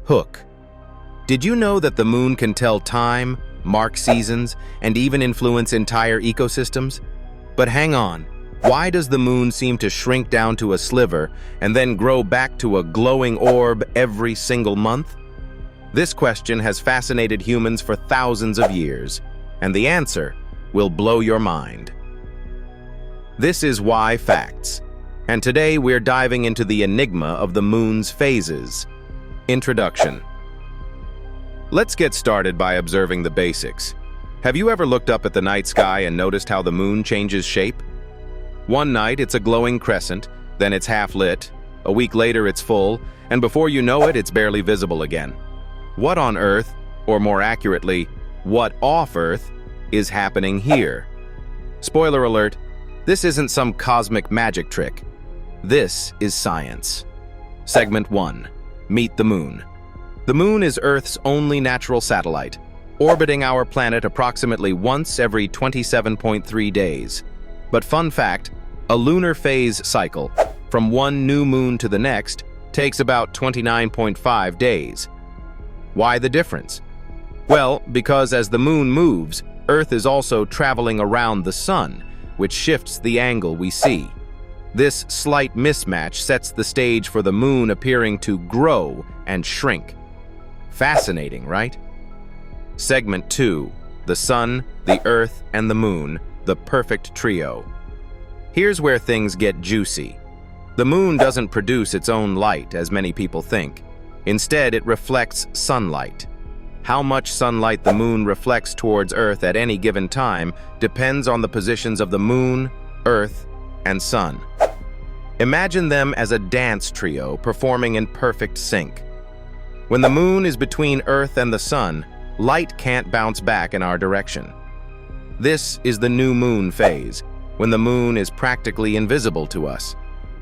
Hook. Did you know that the moon can tell time, mark seasons, and even influence entire ecosystems? But hang on, why does the moon seem to shrink down to a sliver and then grow back to a glowing orb every single month? This question has fascinated humans for thousands of years, and the answer will blow your mind. This is Why Facts, and today we're diving into the enigma of the moon's phases. Introduction. Let's get started by observing the basics. Have you ever looked up at the night sky and noticed how the moon changes shape? One night it's a glowing crescent, then it's half lit, a week later it's full, and before you know it, it's barely visible again. What on earth, or more accurately, what off Earth, is happening here? Spoiler alert, this isn't some cosmic magic trick. This is science. Segment 1. Meet the Moon. The Moon is Earth's only natural satellite, orbiting our planet approximately once every 27.3 days. But fun fact, a lunar phase cycle, from one new moon to the next, takes about 29.5 days. Why the difference? Well, because as the moon moves, Earth is also traveling around the sun, which shifts the angle we see. This slight mismatch sets the stage for the moon appearing to grow and shrink. Fascinating, right? Segment 2. The Sun, the Earth, and the Moon, the perfect trio. Here's where things get juicy. The moon doesn't produce its own light, as many people think. Instead, it reflects sunlight. How much sunlight the moon reflects towards Earth at any given time depends on the positions of the moon, Earth, and sun. Imagine them as a dance trio performing in perfect sync. When the moon is between Earth and the sun, light can't bounce back in our direction. This is the new moon phase, when the moon is practically invisible to us.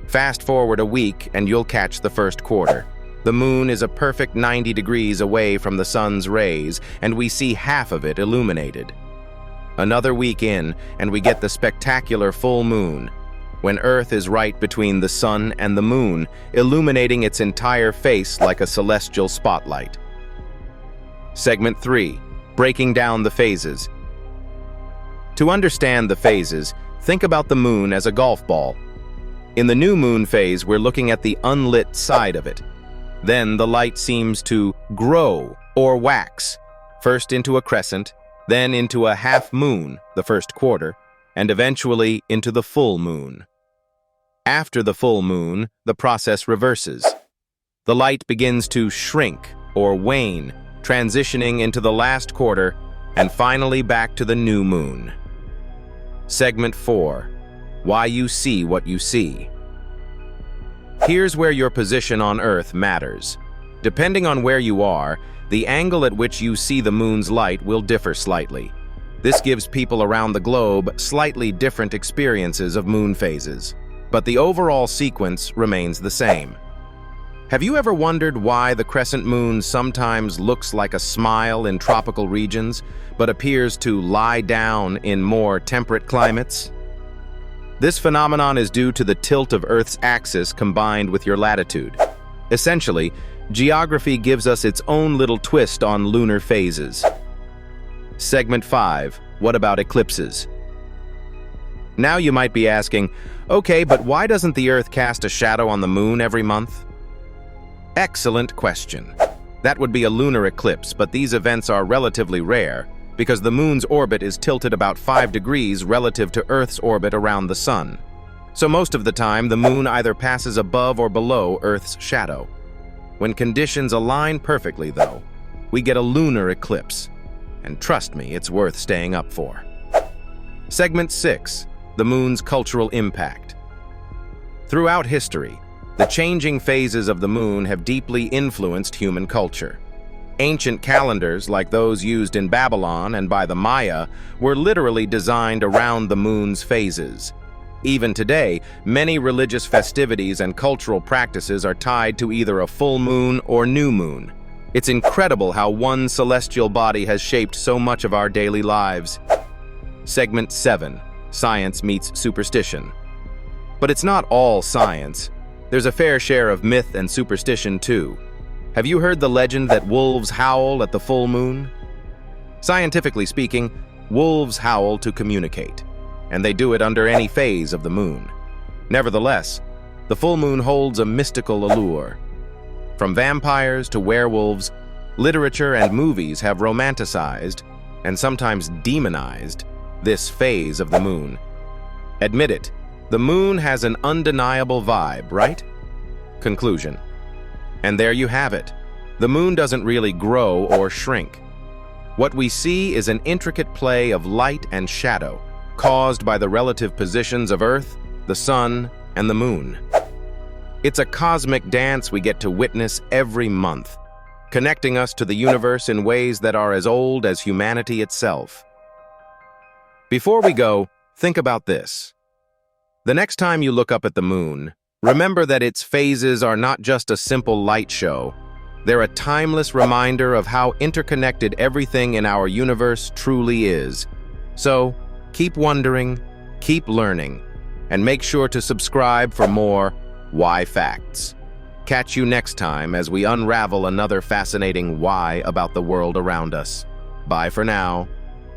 Fast forward a week and you'll catch the first quarter. The moon is a perfect 90 degrees away from the sun's rays, and we see half of it illuminated. Another week in, and we get the spectacular full moon, when Earth is right between the sun and the moon, illuminating its entire face like a celestial spotlight. Segment 3. Breaking down the phases. To understand the phases, think about the moon as a golf ball. In the new moon phase, we're looking at the unlit side of it. Then the light seems to grow or wax, first into a crescent, then into a half moon, the first quarter, and eventually into the full moon. After the full moon, the process reverses. The light begins to shrink or wane, transitioning into the last quarter and finally back to the new moon. Segment 4. Why you see what you see. Here's where your position on Earth matters. Depending on where you are, the angle at which you see the moon's light will differ slightly. This gives people around the globe slightly different experiences of moon phases, but the overall sequence remains the same. Have you ever wondered why the crescent moon sometimes looks like a smile in tropical regions, but appears to lie down in more temperate climates? This phenomenon is due to the tilt of Earth's axis combined with your latitude. Essentially, geography gives us its own little twist on lunar phases. Segment 5. What about eclipses? Now you might be asking, okay, but why doesn't the Earth cast a shadow on the moon every month? Excellent question. That would be a lunar eclipse, but these events are relatively rare because the moon's orbit is tilted about 5 degrees relative to Earth's orbit around the sun. So most of the time, the moon either passes above or below Earth's shadow. When conditions align perfectly, though, we get a lunar eclipse. And trust me, it's worth staying up for. Segment 6. The moon's cultural impact. Throughout history, the changing phases of the moon have deeply influenced human culture. Ancient calendars, like those used in Babylon and by the Maya, were literally designed around the moon's phases. Even today, many religious festivities and cultural practices are tied to either a full moon or new moon. It's incredible how one celestial body has shaped so much of our daily lives. Segment 7. Science meets superstition. But it's not all science. There's a fair share of myth and superstition too. Have you heard the legend that wolves howl at the full moon? Scientifically speaking, wolves howl to communicate, and they do it under any phase of the moon. Nevertheless, the full moon holds a mystical allure. From vampires to werewolves, literature and movies have romanticized, and sometimes demonized, this phase of the moon. Admit it, the moon has an undeniable vibe, right? Conclusion. And there you have it. The moon doesn't really grow or shrink. What we see is an intricate play of light and shadow, caused by the relative positions of Earth, the Sun, and the Moon. It's a cosmic dance we get to witness every month, connecting us to the universe in ways that are as old as humanity itself. Before we go, think about this. The next time you look up at the moon, remember that its phases are not just a simple light show. They're a timeless reminder of how interconnected everything in our universe truly is. So, keep wondering, keep learning, and make sure to subscribe for more Why Facts. Catch you next time as we unravel another fascinating why about the world around us. Bye for now.